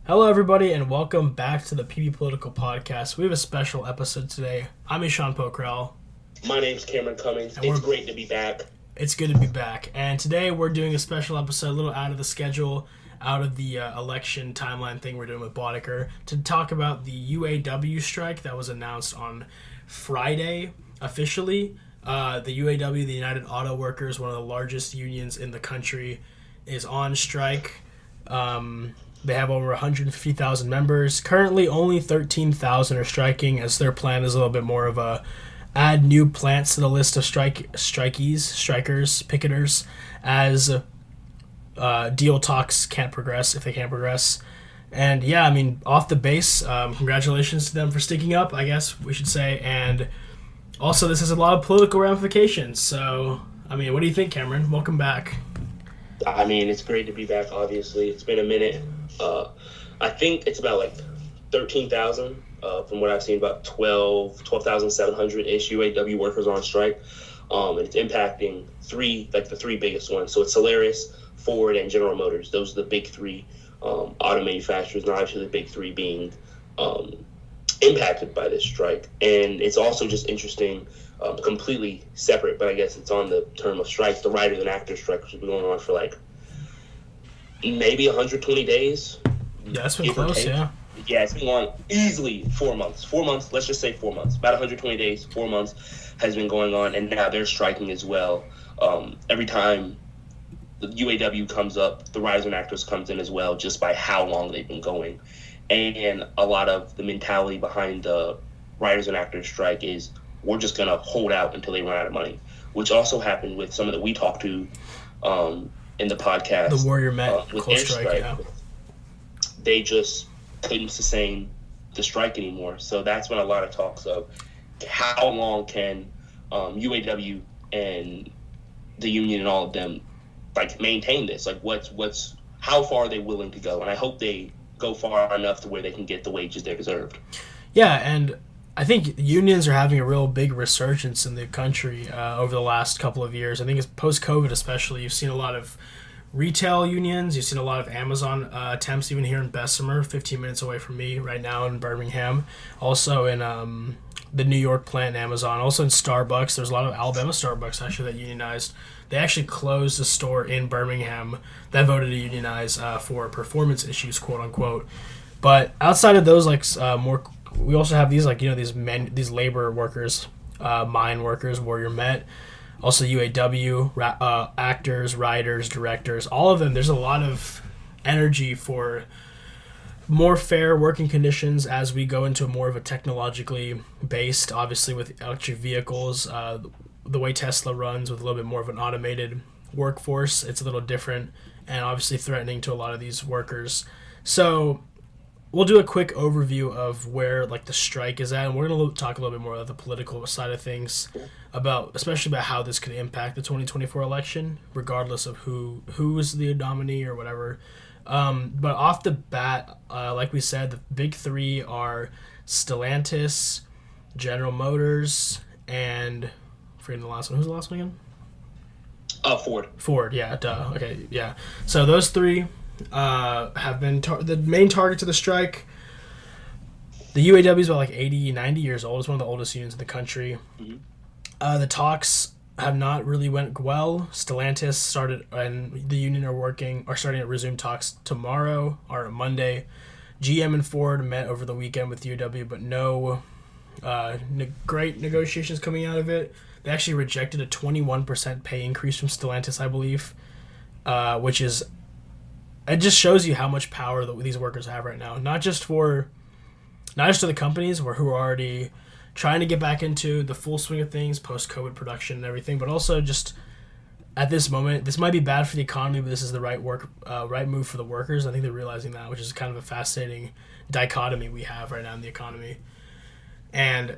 Hello, everybody, and welcome back to the PB Political Podcast. We have a special episode today. I'm Eshan Pokhrel. My name's Cameron Cummings. And it's great to be back. It's good to be back. And today we're doing a special episode, a little out of the schedule, out of the election timeline thing we're doing with Boddicker, to talk about the UAW strike that was announced on Friday officially. The UAW, the United Auto Workers, one of the largest unions in the country, is on strike. They have over 150,000 members. Currently, only 13,000 are striking, as their plan is a little bit more of a add new plants to the list of strikers, picketers, as deal talks can't progress if they can't progress. And yeah, I mean, off the base, congratulations to them for sticking up, I guess we should say. And also, this has a lot of political ramifications. So, I mean, what do you think, Cameron? Welcome back. I mean, it's great to be back, obviously. It's been a minute. I think it's about like 13,000. From what I've seen, about 12,700-ish UAW workers are on strike. And it's impacting the three biggest ones. So it's Solaris, Ford, and General Motors. Those are the big three auto manufacturers, and obviously the big three being impacted by this strike. And it's also just interesting, completely separate, but I guess it's on the term of strikes, the writers and actors strike, which has been going on for like maybe 120 days. Yeah, that's been close, yeah. Yeah, it's been going on easily 4 months. 4 months, let's just say 4 months. About 120 days, 4 months has been going on, and now they're striking as well. Every time the UAW comes up, the writers and actors comes in as well, just by how long they've been going. And a lot of the mentality behind the writers and actors strike is we're just going to hold out until they run out of money, which also happened with some of that we talked to in the podcast. The Warrior Met with their strike, yeah. They just couldn't sustain the strike anymore. So that's when a lot of talks of how long can UAW and the union and all of them like maintain this? Like what's how far are they willing to go? And I hope they go far enough to where they can get the wages they deserved. Yeah, and I think unions are having a real big resurgence in the country over the last couple of years. I think it's post-COVID especially. You've seen a lot of retail unions. You've seen a lot of Amazon attempts, even here in Bessemer, 15 minutes away from me right now in Birmingham. Also in the New York plant in Amazon. Also in Starbucks. There's a lot of Alabama Starbucks actually that unionized. They actually closed a store in Birmingham that voted to unionize for performance issues, quote unquote. But outside of those, like more, we also have these these labor workers, mine workers, Warrior Met. Also UAW, actors, writers, directors, all of them. There's a lot of energy for more fair working conditions as we go into more of a technologically based, obviously with electric vehicles, the way Tesla runs with a little bit more of an automated workforce. It's a little different and obviously threatening to a lot of these workers. So we'll do a quick overview of where like the strike is at, and we're going to talk a little bit more about the political side of things, especially about how this could impact the 2024 election, regardless of who is the nominee or whatever. But off the bat, like we said, the big three are Stellantis, General Motors, and forgetting the last one. Who's the last one again? Ford. Ford, yeah, duh. Okay, yeah. So those three have been the main targets of the strike. The UAW is about like 80, 90 years old. It's one of the oldest unions in the country. Mm-hmm. The talks have not really went well. Stellantis started, and the union are starting to resume talks tomorrow or Monday. GM and Ford met over the weekend with UAW, but no great negotiations coming out of it. They actually rejected a 21% pay increase from Stellantis, I believe, which is, it just shows you how much power these workers have right now. Not just to the companies who are already trying to get back into the full swing of things, post-COVID production and everything, but also just at this moment, this might be bad for the economy, but this is the right move for the workers. I think they're realizing that, which is kind of a fascinating dichotomy we have right now in the economy. And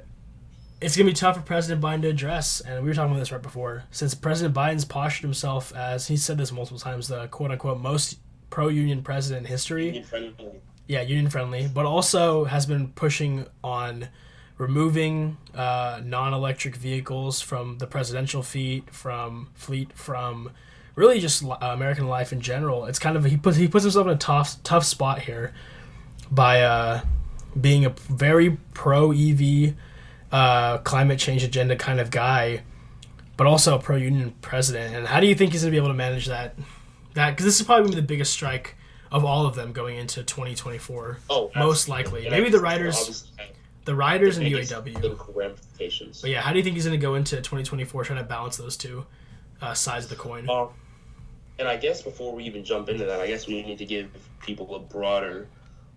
it's going to be tough for President Biden to address, and we were talking about this right before, since President Biden's postured himself as, he said this multiple times, the quote-unquote most pro-union president in history. Union-friendly. Yeah, union-friendly, but also has been pushing on removing non-electric vehicles from the presidential fleet, from really just American life in general. It's kind of, he puts himself in a tough spot here. by being a very pro EV, climate change agenda kind of guy, but also a pro union president. And how do you think he's going to be able to manage that? Because this is probably the biggest strike of all of them going into 2024. Oh, most likely. Maybe the riders and UAW. Political ramifications. But yeah, how do you think he's going to go into 2024 trying to balance those two sides of the coin? And I guess before we even jump into that, I guess we need to give people a broader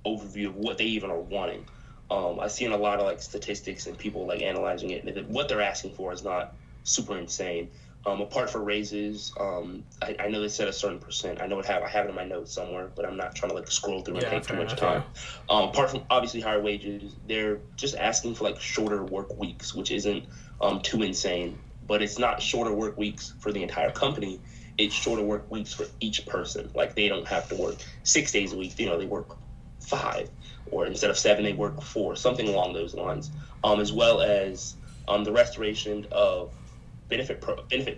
overview of what they even are wanting. I've seen a lot of like statistics and people like analyzing it, and what they're asking for is not super insane. Apart from raises, I know they said a certain percent. I know I have it in my notes somewhere, but I'm not trying to like scroll through and take too much time. Apart from obviously higher wages, they're just asking for like shorter work weeks, which isn't too insane. But it's not shorter work weeks for the entire company. It's shorter work weeks for each person. Like they don't have to work 6 days a week. They work 5, or instead of 7, they work 4, something along those lines. As well as the restoration of benefit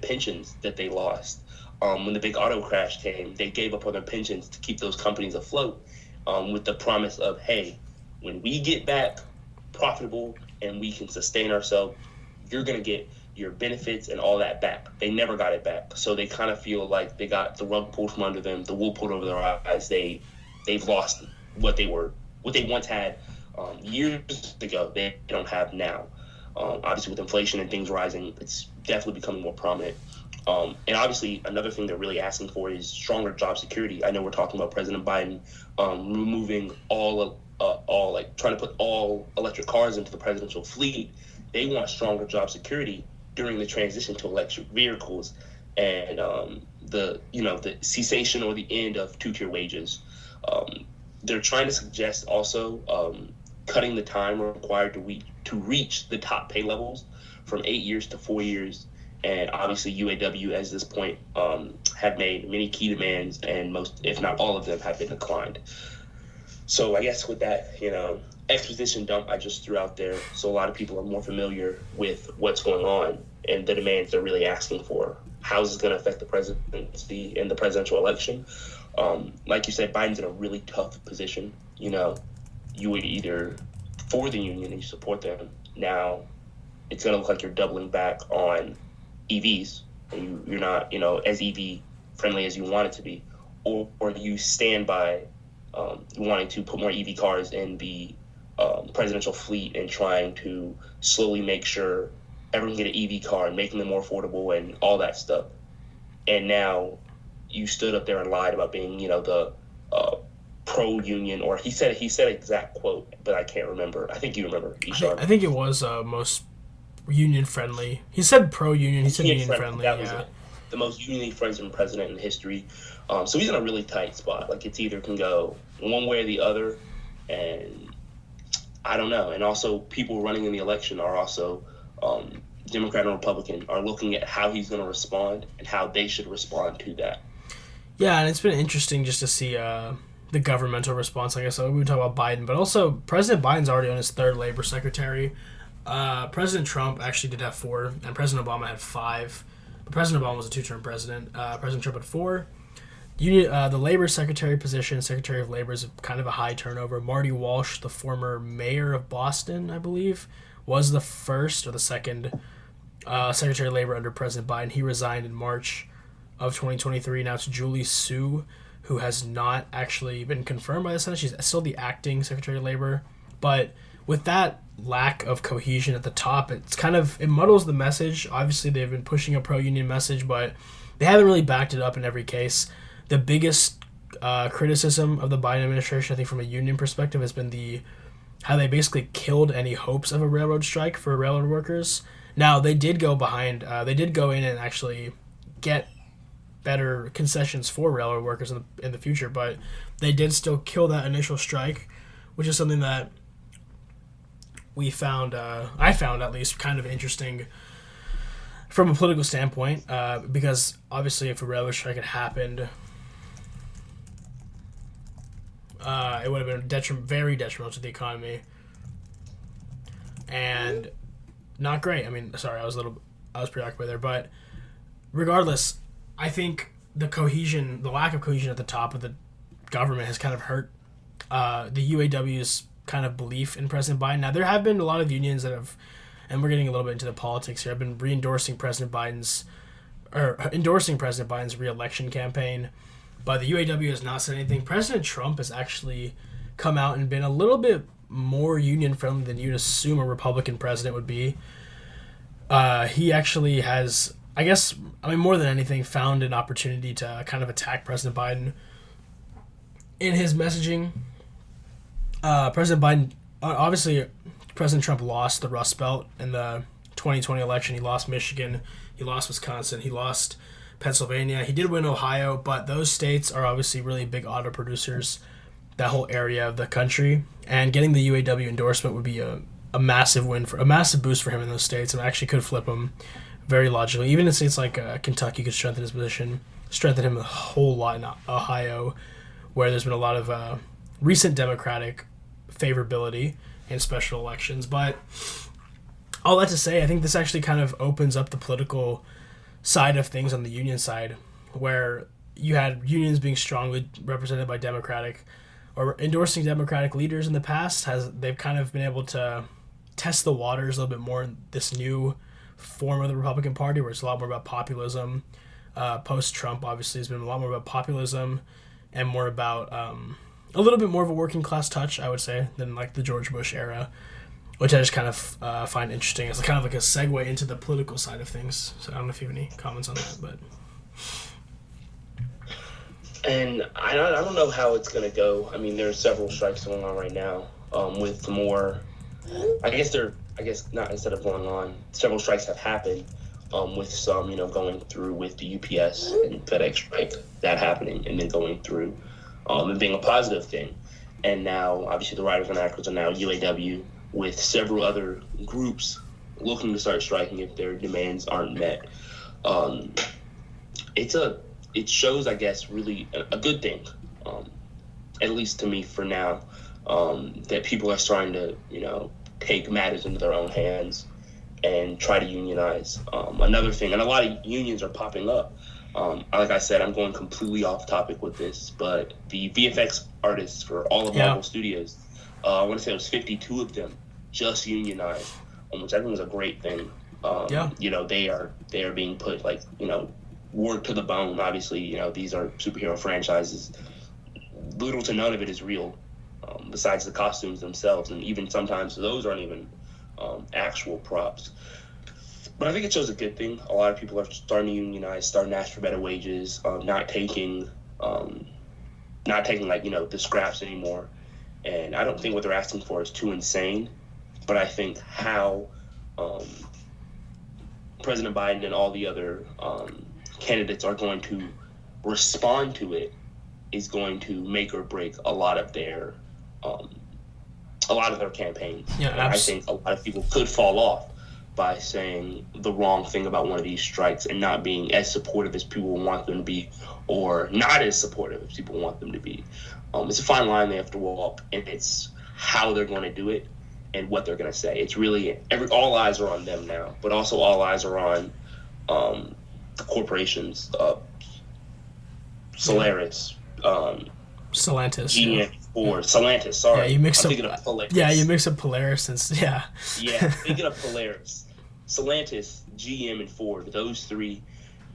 pensions that they lost. When the big auto crash came, they gave up on their pensions to keep those companies afloat, with the promise of, hey, when we get back profitable and we can sustain ourselves, you're going to get your benefits and all that back. They never got it back. So they kind of feel like they got the rug pulled from under them, the wool pulled over their eyes. They've lost what they once had years ago. They don't have now. Obviously, with inflation and things rising, it's definitely becoming more prominent. And obviously, another thing they're really asking for is stronger job security. I know we're talking about President Biden removing trying to put all electric cars into the presidential fleet. They want stronger job security during the transition to electric vehicles, and the cessation or the end of 2-tier wages. They're trying to suggest also cutting the time required to reach the top pay levels from 8 years to 4 years. And obviously UAW at this point have made many key demands, and most, if not all of them, have been declined. So I guess with that, exposition dump I just threw out there, so a lot of people are more familiar with what's going on and the demands they're really asking for. How is this going to affect the presidency and the presidential election? Like you said, Biden's in a really tough position. You would either for the union and you support them. Now it's going to look like you're doubling back on EVs, and you're not, as EV friendly as you want it to be, or you stand by wanting to put more EV cars in the presidential fleet and trying to slowly make sure everyone get an EV car and making them more affordable and all that stuff. And now you stood up there and lied about being, the pro-union, or he said exact quote, but I can't remember. I think you remember, Eshan. I think it was most union-friendly. He said pro-union. He said union-friendly, yeah. The most union-friendly president in history. So he's in a really tight spot. Like, it's either can go one way or the other, and I don't know. And also, people running in the election are also, Democrat and Republican, are looking at how he's going to respond and how they should respond to that. Yeah, and it's been interesting just to see the governmental response. Like I said, we were talking about Biden, but also President Biden's already on his 3rd labor secretary. President Trump actually did have 4, and President Obama had 5. But President Obama was a 2-term president. President Trump had 4. The labor secretary position, Secretary of Labor, is kind of a high turnover. Marty Walsh, the former mayor of Boston, I believe, was the first or the second Secretary of Labor under President Biden. He resigned in March of 2023. Now it's Julie Su, who has not actually been confirmed by the Senate. She's still the acting Secretary of Labor. But with that lack of cohesion at the top, it muddles the message. Obviously, they've been pushing a pro-union message, but they haven't really backed it up in every case. The biggest criticism of the Biden administration, I think, from a union perspective, has been how they basically killed any hopes of a railroad strike for railroad workers. Now, they did go in and actually get better concessions for railroad workers in the future, but they did still kill that initial strike, which is something that I found at least kind of interesting from a political standpoint, because obviously if a railroad strike had happened, it would have been very detrimental to the economy and not great. I mean, sorry, I was preoccupied there, but regardless, I think the lack of cohesion at the top of the government has kind of hurt the UAW's kind of belief in President Biden. Now, there have been a lot of unions that have, and we're getting a little bit into the politics here, have been endorsing President Biden's re-election campaign, but the UAW has not said anything. President Trump has actually come out and been a little bit more union-friendly than you'd assume a Republican president would be. He actually has, more than anything, found an opportunity to kind of attack President Biden in his messaging. President Biden, obviously, President Trump lost the Rust Belt in the 2020 election. He lost Michigan, he lost Wisconsin, he lost Pennsylvania. He did win Ohio, but those states are obviously really big auto producers, that whole area of the country. And getting the UAW endorsement would be a massive boost for him in those states, and actually could flip him very logically. Even in states like Kentucky could strengthen his position, strengthen him a whole lot in Ohio, where there's been a lot of recent Democratic favorability in special elections. But all that to say, I think this actually kind of opens up the political side of things on the union side, where you had unions being strongly represented by Democratic or endorsing Democratic leaders in the past. They've kind of been able to test the waters a little bit more in this new form of the Republican Party, where it's a lot more about populism. Post-Trump, obviously, has been a lot more about populism and more about a little bit more of a working class touch, I would say, than like the George Bush era, which I just kind of find interesting. It's kind of like a segue into the political side of things. So I don't know if you have any comments on that, but. And I don't know how it's going to go. I mean, there's several strikes going on right now with more, instead of going on, several strikes have happened with some, going through with the UPS and FedEx strike, that happening and then going through and being a positive thing. And now, obviously, the writers and actors are now UAW with several other groups looking to start striking if their demands aren't met. It shows, I guess, really a good thing, at least to me for now, that people are starting to, take matters into their own hands and try to unionize. Another thing, and a lot of unions are popping up. Like I said, I'm going completely off topic with this, but the VFX artists for all of Marvel Studios, I want to say it was 52 of them just unionized, which I think is a great thing. They are being put work to the bone. Obviously, these are superhero franchises. Little to none of it is real, besides the costumes themselves, and even sometimes those aren't even actual props. But I think it shows a good thing. A lot of people are starting to unionize, starting to ask for better wages, not taking the scraps anymore. And I don't think what they're asking for is too insane. But I think how President Biden and all the other candidates are going to respond to it is going to make or break a lot of their campaigns. Yeah, I think a lot of people could fall off by saying the wrong thing about one of these strikes and not being as supportive as people want them to be, or not as supportive as people want them to be. It's a fine line they have to walk, and it's how they're going to do it and what they're going to say. It's really all eyes are on them now, but also all eyes are on the corporations, Solaris, Stellantis, GM, or Stellantis. Sorry, you mix up Polaris. Yeah, you mix up Polaris and thinking of Polaris, Stellantis, GM, and Ford. Those three,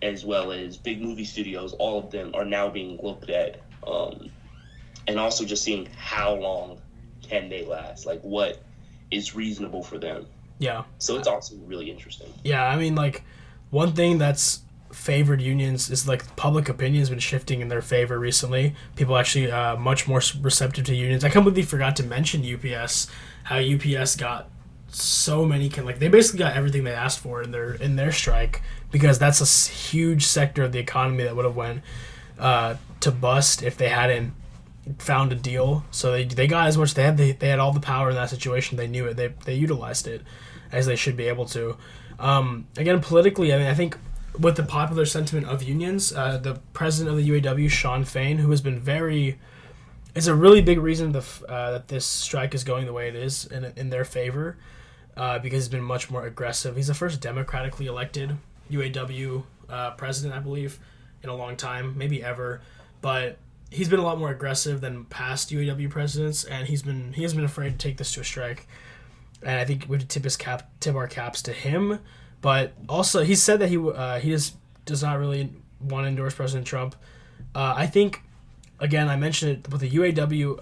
as well as big movie studios, all of them are now being looked at, and also just seeing how long can they last, like what is reasonable for them. Yeah. So it's also really interesting. Yeah, I mean, one thing that's favored unions is public opinion has been shifting in their favor recently. People actually much more receptive to unions. I completely forgot to mention UPS. How UPS got so many they basically got everything they asked for in their strike, because that's a huge sector of the economy that would have went to bust if they hadn't found a deal. So they got as much. They had all the power in that situation. They knew it. They utilized it as they should be able to. Again, politically, I mean, I think with the popular sentiment of unions, the president of the UAW, Sean Fain, who has been it's a really big reason that this strike is going the way it is in their favor, because he's been much more aggressive. He's the first democratically elected UAW president, I believe, in a long time, maybe ever. But he's been a lot more aggressive than past UAW presidents, and he hasn't been afraid to take this to a strike. And I think we would tip our caps to him. But also, he said that he just does not really want to endorse President Trump. I think, again, I mentioned it with the UAW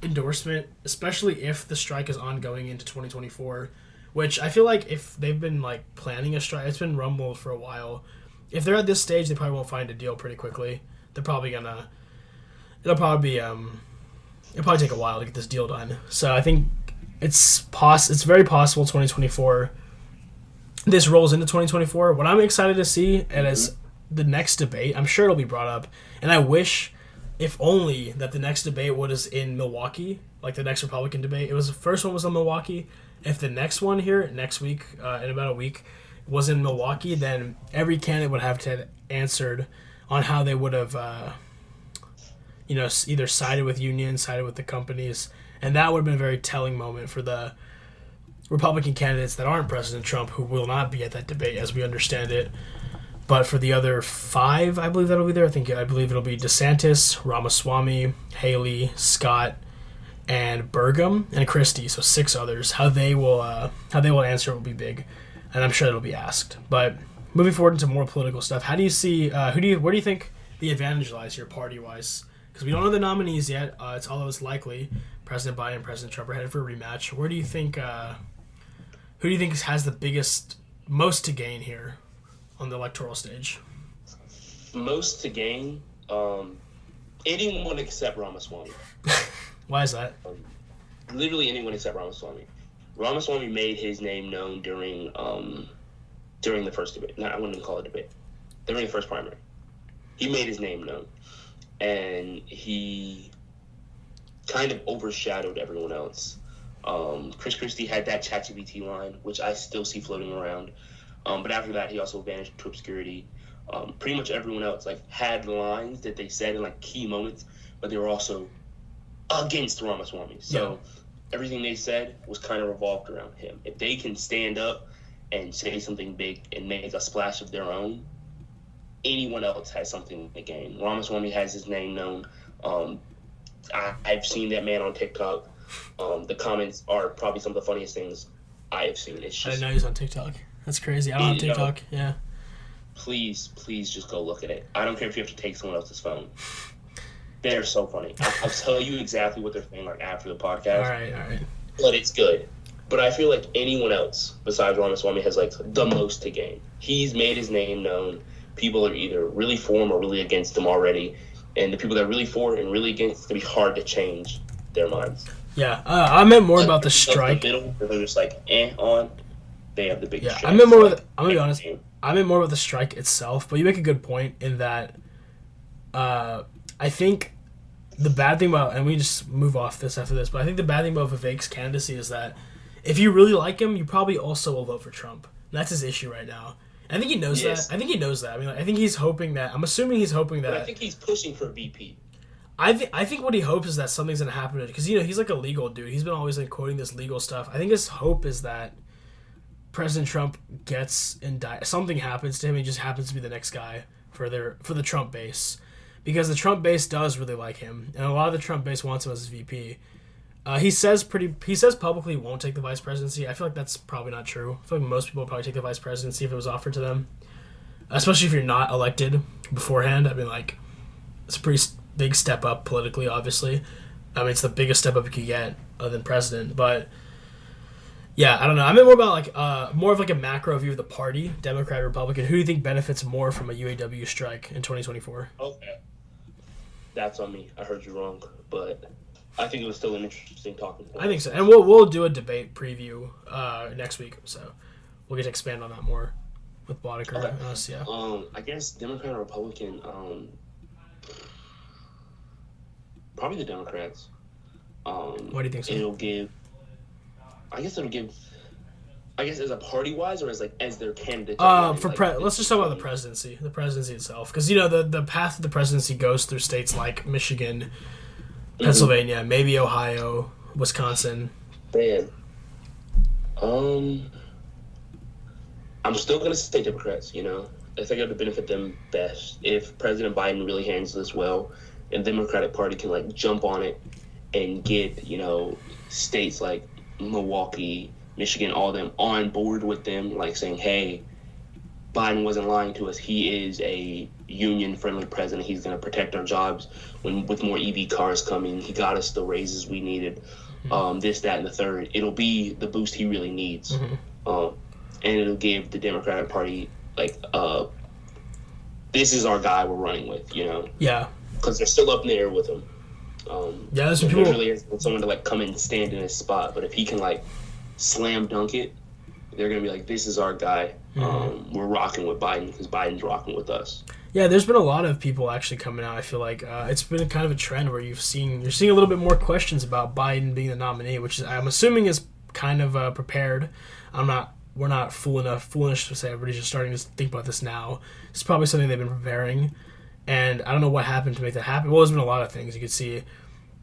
endorsement, especially if the strike is ongoing into 2024, which I feel like if they've been like planning a strike, it's been rumbled for a while. If they're at this stage, they probably won't find a deal pretty quickly. They're probably gonna. It'll probably take a while to get this deal done. So I think it's very possible 2024. This rolls into 2024. What I'm excited to see, and as the next debate, I'm sure it'll be brought up, and I wish, if only, that the next debate was in Milwaukee, like the next Republican debate. The first one was in Milwaukee. If the next one here next week, in about a week, was in Milwaukee, then every candidate would have to have answered on how they would have, either sided with unions, sided with the companies, and that would have been a very telling moment for the Republican candidates that aren't President Trump, who will not be at that debate, as we understand it. But for the other 5, I believe that'll be there. I believe it'll be DeSantis, Ramaswamy, Haley, Scott, and Burgum and Christie. So 6 others. How they will answer will be big, and I'm sure it'll be asked. But moving forward into more political stuff, how do you see? Where do you think the advantage lies here, party wise? Because we don't know the nominees yet. It's although it's likely President Biden and President Trump are headed for a rematch. Where do you think? Who do you think has the most to gain here on the electoral stage? Most to gain, anyone except Ramaswamy. Why is that? Literally anyone except Ramaswamy. Ramaswamy made his name known during the first debate. No, I wouldn't even call it a debate. During the first primary. He made his name known. And he kind of overshadowed everyone else. Chris Christie had that ChatGPT line, which I still see floating around. But after that, he also vanished to obscurity. Pretty much everyone else had lines that they said in key moments, but they were also against Ramaswamy. So everything they said was kind of revolved around him. If they can stand up and say something big and make a splash of their own, anyone else has something to gain. Ramaswamy has his name known. I've seen that man on TikTok. The comments are probably some of the funniest things I have seen. It's just, I didn't know he's on TikTok. That's crazy. I don't have TikTok. Yeah. Please just go look at it. I don't care if you have to take someone else's phone. They're so funny. I'll tell you exactly what they're saying after the podcast. All right. But it's good. But I feel like anyone else besides Ramaswamy has the most to gain. He's made his name known. People are either really for him or really against him already. And the people that are really for and really against, it's going to be hard to change their minds. Yeah, I meant more about the strike. The middle, they're just on. They have the biggest strike. I'm going to be honest. I meant more about the strike itself, but you make a good point in that I think the bad thing about, and we just move off this after this, but I think the bad thing about Vivek's candidacy is that if you really like him, you probably also will vote for Trump. And that's his issue right now. I think he knows that. I mean, I think he's hoping that. I'm assuming he's hoping that. But I think he's pushing for VP. I think what he hopes is that something's gonna happen to it, because he's like a legal dude. He's been always quoting this legal stuff. I think his hope is that President Trump gets indicted. Something happens to him. He just happens to be the next guy for the Trump base, because the Trump base does really like him, and a lot of the Trump base wants him as his VP. He says publicly he won't take the vice presidency. I feel like that's probably not true. I feel like most people would probably take the vice presidency if it was offered to them, especially if you're not elected beforehand. I mean, it's a pretty big step up politically, obviously. I mean, it's the biggest step up you could get other than president. But yeah, I don't know. I meant more about more of a macro view of the party, Democrat, Republican. Who do you think benefits more from a UAW strike in 2024? Okay, that's on me. I heard you wrong, but I think it was still an interesting talking point. I think so, and we'll do a debate preview next week, so we'll get to expand on that more with Boddicker and us. Yeah. I guess Democrat or Republican. Probably the Democrats. Why do you think so? It'll give. I guess as a party wise, or as their candidate. Let's just talk about the presidency itself, because the path of the presidency goes through states like Michigan, Pennsylvania, maybe Ohio, Wisconsin. Man, I'm still gonna say Democrats. I think it would benefit them best if President Biden really handles this well, and the Democratic Party can like jump on it and get, you know, states like Milwaukee, Michigan, all of them on board with them, like saying, hey, Biden wasn't lying to us. He is a union-friendly president. He's going to protect our jobs with more EV cars coming. He got us the raises we needed, this, that, and the third. It'll be the boost he really needs. And it'll give the Democratic Party, like, this is our guy we're running with, you know? Yeah. Because they're still up in the air with him. Yeah, that's what people... really is someone to, like, come in and stand in his spot. But if he can, like, slam dunk it, they're going to be like, this is our guy. We're rocking with Biden because Biden's rocking with us. Yeah, there's been a lot of people actually coming out. I feel like it's been kind of a trend where you're seeing a little bit more questions about Biden being the nominee, which is, I'm assuming is kind of prepared. We're not foolish to say everybody's just starting to think about this now. It's probably something they've been preparing, and I don't know what happened to make that happen. Well, there's been a lot of things you could see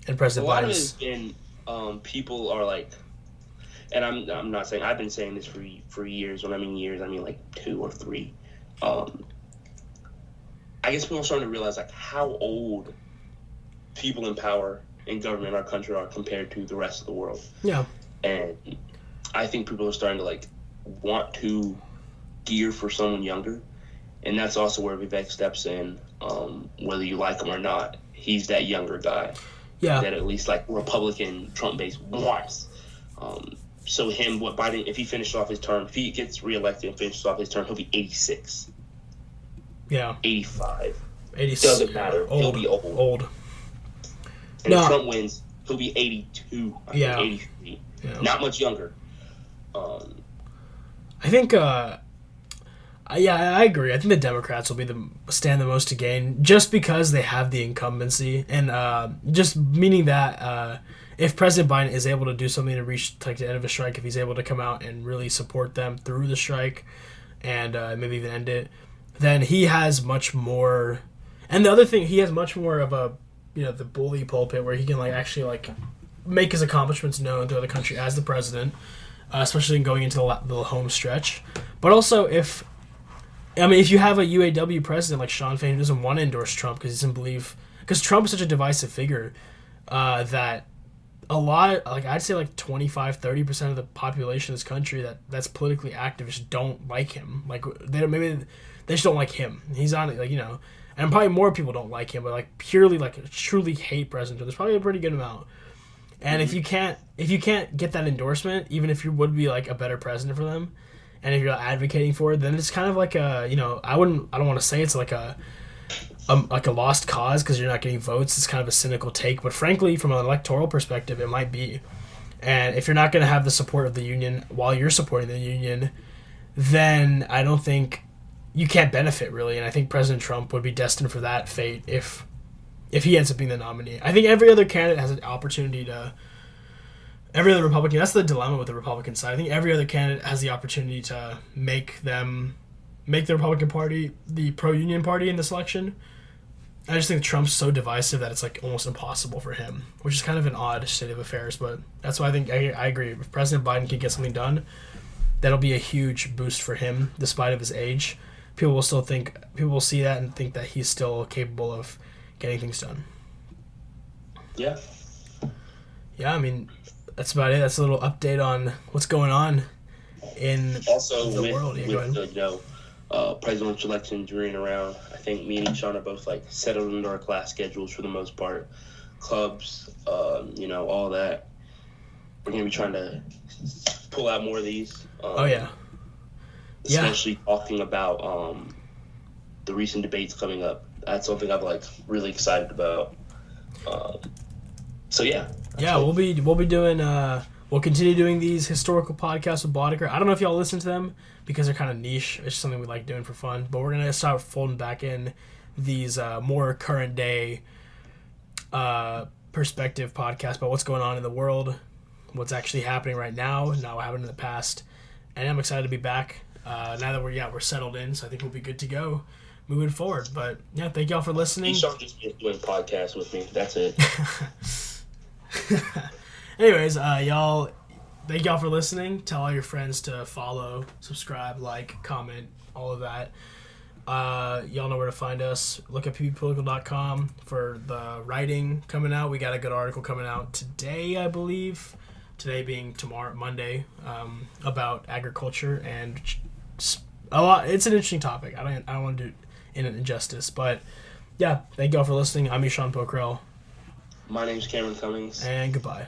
in President Biden's. A lot of it has been people are like. And I'm not saying, I've been saying this for years. When I mean years, I mean like 2 or 3. I guess people are starting to realize like how old people in power and government in our country are compared to the rest of the world. Yeah. And I think people are starting to like want to gear for someone younger. And that's also where Vivek steps in, whether you like him or not. He's that younger guy. Yeah. That at least like Republican Trump base wants. So Biden, if he finishes off his term, if he gets reelected and finishes off his term, he'll be 86. Yeah. 85. 86. Doesn't matter. He'll be old. And if Trump wins, he'll be 82. Yeah. 83. Yeah. Not much younger. I think, I agree. I think the Democrats will stand the most to gain just because they have the incumbency. And just meaning that... if President Biden is able to do something to reach like the end of a strike, if he's able to come out and really support them through the strike and maybe even end it, then he has much more. And the other thing, he has much more of a, the bully pulpit where he can like actually like make his accomplishments known throughout the country as the president, especially in going into the home stretch. But also if you have a UAW president like Sean Fain who doesn't want to endorse Trump because he doesn't believe, because Trump is such a divisive figure that a lot, like I'd say like 25-30% of the population of this country that's politically active just don't like him. Like they just don't like him. He's on it, like, and probably more people don't like him, but like purely like truly hate President Trump. There's probably a pretty good amount. And if you can't get that endorsement, even if you would be like a better president for them, and if you're advocating for it, then it's kind of like a, I don't want to say it's like a lost cause because you're not getting votes. It's kind of a cynical take, but frankly, from an electoral perspective, it might be. And if you're not going to have the support of the union while you're supporting the union, then I don't think you can't benefit really. And I think President Trump would be destined for that fate if he ends up being the nominee. I think every other candidate has an opportunity to. Every other Republican, that's the dilemma with the Republican side. I think every other candidate has the opportunity to make the Republican Party the pro-union party in this election. I just think Trump's so divisive that it's like almost impossible for him, which is kind of an odd state of affairs. But that's why I think I agree. If President Biden can get something done, that'll be a huge boost for him, despite of his age. People will see that and think that he's still capable of getting things done. Yeah. Yeah, I mean, that's about it. That's a little update on what's going on in the world. Presidential election during around, I think me and Sean are both like settled into our class schedules for the most part. Clubs, all that. We're gonna be trying to pull out more of these. Especially talking about the recent debates coming up. That's something I'm like really excited about. We'll be doing. We'll continue doing these historical podcasts with Boddicker. I don't know if y'all listen to them because they're kind of niche. It's just something we like doing for fun. But we're going to start folding back in these more current day perspective podcasts about what's going on in the world, what's actually happening right now, not what happened in the past. And I'm excited to be back now that we're settled in. So I think we'll be good to go moving forward. But yeah, thank y'all for listening. Sean just doing podcasts with me. That's it. Anyways, y'all, thank y'all for listening. Tell all your friends to follow, subscribe, like, comment, all of that. Y'all know where to find us. Look at pppolitical.com for the writing coming out. We got a good article coming out today, I believe. Today being tomorrow, Monday, about agriculture, and a lot. It's an interesting topic. I don't want to do it an injustice, but yeah. Thank y'all for listening. I'm Eshan Pokhrel. My name's Cameron Cummings. And goodbye.